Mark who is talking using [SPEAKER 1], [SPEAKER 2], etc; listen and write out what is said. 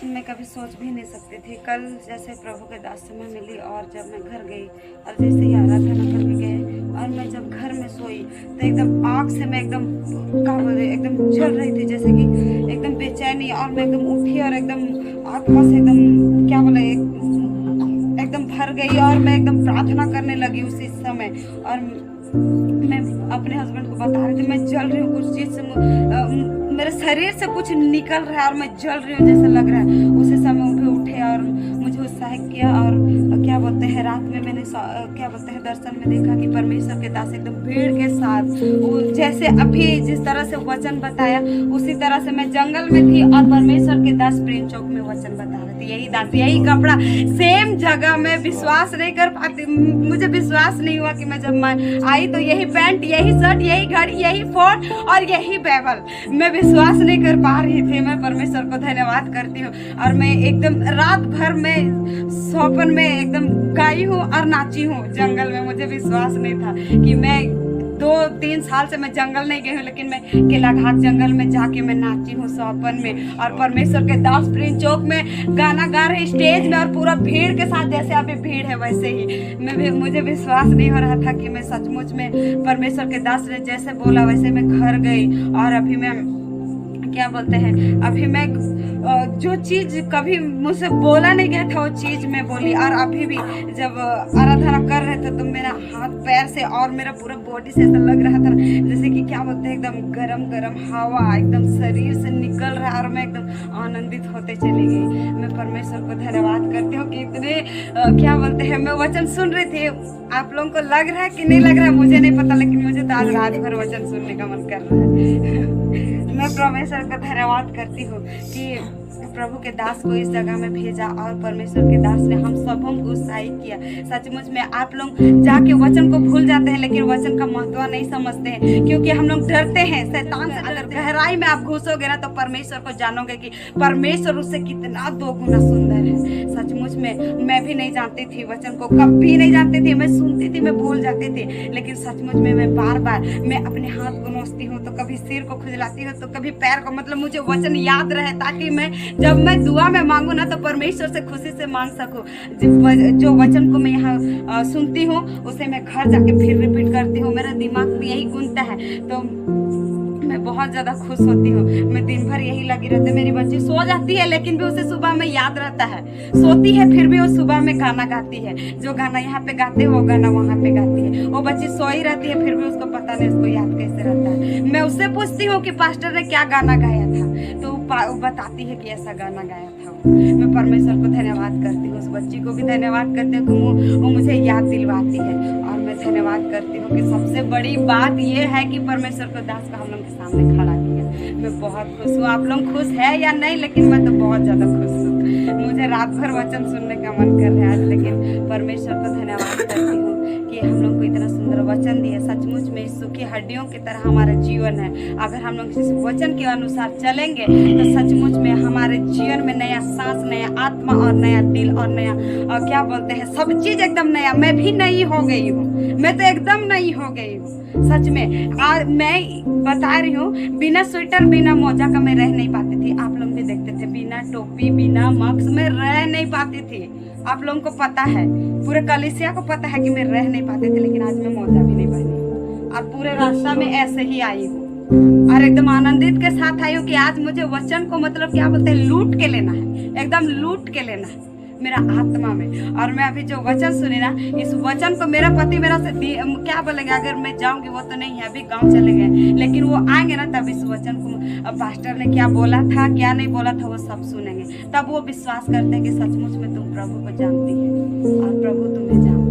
[SPEAKER 1] मैं कभी सोच भी नहीं सकती थी। कल जैसे प्रभु के दास से मैं मिली और जब मैं घर गई और जैसे ही आराधना करके गए और मैं जब घर में सोई तो एकदम आँख से मैं एकदम क्या बोले एकदम जल रही थी, जैसे कि एकदम बेचैनी। और मैं एकदम उठी और एकदम आत्मा से एकदम क्या बोले एकदम भर गई और मैं एकदम प्रार्थना करने लगी उसी समय। और मैं अपने हस्बैंड को बता रही थी मैं जल रही हूँ, कुछ चीज़ से मेरे शरीर से कुछ निकल रहा है और मैं जल रही हूँ जैसे लग रहा है। उसी समय वो भी उठे और मुझे उत्साहित किया। और क्या बोलते हैं रात में मैंने क्या बोलते हैं दर्शन में देखा कि परमेश्वर के दास एकदम भीड़ के साथ वो जैसे अभी जिस तरह से वचन बताया उसी तरह से मैं जंगल में थी और परमेश्वर के दास प्रेम चौक में वचन बता रहे थे। यही दास यही कपड़ा सेम जगह में, विश्वास नहीं कर पाती, मुझे विश्वास नहीं हुआ कि मैं जब मैं आई तो यही पैंट, यही शर्ट, यही घड़ी, यही फोन और यही बाइबल। मैं विश्वास नहीं कर पा रही थी। मैं परमेश्वर को धन्यवाद करती हूँ। और मैं एकदम रात भर में सोपन में एकदम गाई हूँ और नाची हूँ जंगल में। मुझे विश्वास नहीं था कि मैं 2-3 साल से मैं जंगल नहीं गई हूँ, लेकिन मैं केला घाट जंगल में जाके मैं नाची हूँ सोपन में। और परमेश्वर के दास प्रिंस चौक में गाना गा रहे स्टेज में और पूरा भीड़ के साथ, जैसे अभी भीड़ है वैसे ही। मुझे विश्वास नहीं हो रहा था कि मैं सचमुच में परमेश्वर के दास ने जैसे बोला वैसे मैं घर गई। और अभी मैं क्या बोलते हैं अभी मैं जो चीज कभी मुझसे बोला नहीं गया था वो चीज मैं बोली। और अभी भी जब आराधना कर रहे थे तो मेरा हाथ पैर से और मेरा पूरा बॉडी से ऐसा लग रहा था जैसे कि क्या बोलते हैं एकदम गरम गरम हवा एकदम शरीर से निकल रहा है और मैं एकदम आनंदित होते चली गई। मैं परमेश्वर को धन्यवाद करती हूँ कि इतने क्या बोलते हैं मैं वचन सुन रही थी। आप लोगों को लग रहा है कि नहीं लग रहा है मुझे नहीं पता, लेकिन मुझे तो आज रात भर वचन सुनने का मन कर रहा है। मैं परमेश्वर का धन्यवाद करती हूँ कि प्रभु के दास को इस जगह में भेजा और परमेश्वर के दास ने हम सबों को उत्साहित किया। सचमुच में आप लोग जाके वचन को भूल जाते हैं, लेकिन वचन का महत्व नहीं समझते हैं क्योंकि हम लोग डरते हैं शैतान से। अगर गहराई में आप घुसोगे ना तो परमेश्वर को जानोगे कि परमेश्वर उससे कितना 2 गुना सुंदर है। सचमुच में मैं भी नहीं जानती थी वचन को, कभी नहीं जानती थी। मैं सुनती थी, मैं भूल जाती थी, लेकिन सचमुच में मैं बार बार मैं अपने हाथ को नोचती हूँ तो कभी सिर को खुजलाती हूँ तो कभी पैर को, मतलब मुझे वचन याद रहे ताकि मैं जब मैं दुआ में मांगू ना तो परमेश्वर से खुशी से मांग सकूं। जो वचन को मैं यहाँ सुनती हूँ उसे मैं घर जाके फिर रिपीट करती हूँ। मेरा दिमाग में यही गूंजता है तो मैं बहुत ज़्यादा खुश होती हूँ। मैं दिन भर यही लगी रहती है। मेरी बच्ची सो जाती है लेकिन भी उसे सुबह में याद रहता है, सोती है फिर भी वो सुबह में गाना गाती है। जो गाना यहाँ पे गाते हैं वो गाना वहाँ पे गाती है। वो बच्ची सोई रहती है फिर भी उसको पता नहीं उसको याद कैसे रहता है। मैं उससे पूछती हूँ कि पास्टर ने क्या गाना गाया था तो वो बताती है कि ऐसा गाना गाया था। मैं परमेश्वर को धन्यवाद करती हूँ, उस बच्ची को भी धन्यवाद करती हूँ कि वो मुझे याद दिलवाती है। और मैं धन्यवाद करती हूँ कि सबसे बड़ी बात ये है कि परमेश्वर को दास का हम लोग के सामने खड़ा किया। मैं बहुत खुश हूँ। आप लोग खुश है या नहीं, लेकिन मैं तो बहुत ज़्यादा खुश हूँ। मुझे रात भर वचन सुनने का मन कर रहा है आज, लेकिन परमेश्वर को धन्यवाद करती हूँ कि हम लोग को इतना सुंदर वचन दिया। सचमुच में सूखी हड्डियों की तरह हमारा जीवन है। अगर हम लोग इस वचन के अनुसार चलेंगे तो सचमुच में हमारे जीवन में नया सांस, नया आत्मा और नया दिल और नया और क्या बोलते हैं सब चीज एकदम नया। मैं भी नई हो गई हूँ, मैं तो एकदम नई हो गई हूँ सच में। आज मैं बता रही हूँ बिना स्वेटर बिना मोजा का मैं रह नहीं पाती थी। आप लोग भी देखते थे बिना टोपी बिना मास्क में रह नहीं पाती थी। आप लोगों को पता है, पूरे कलीसिया को पता है कि मैं रह नहीं पाती थी, लेकिन आज मैं मोजा भी नहीं पहनी और पूरे रास्ता में ऐसे ही आई हूँ और एकदम आनंदित के साथ आई हूँ कि आज मुझे वचन को मतलब क्या बोलते हैं लूट के लेना है, एकदम लूट के लेना है मेरा आत्मा में। और मैं अभी जो वचन सुनी ना, इस वचन को मेरा पति मेरा से क्या बोलेंगे, अगर मैं जाऊंगी वो तो नहीं है, अभी गांव चले गए, लेकिन वो आएंगे ना तब इस वचन को पास्टर ने क्या बोला था क्या नहीं बोला था वो सब सुनेंगे। तब वो विश्वास करते हैं कि सचमुच में तुम प्रभु को जानती है और प्रभु तुम्हें जानता है।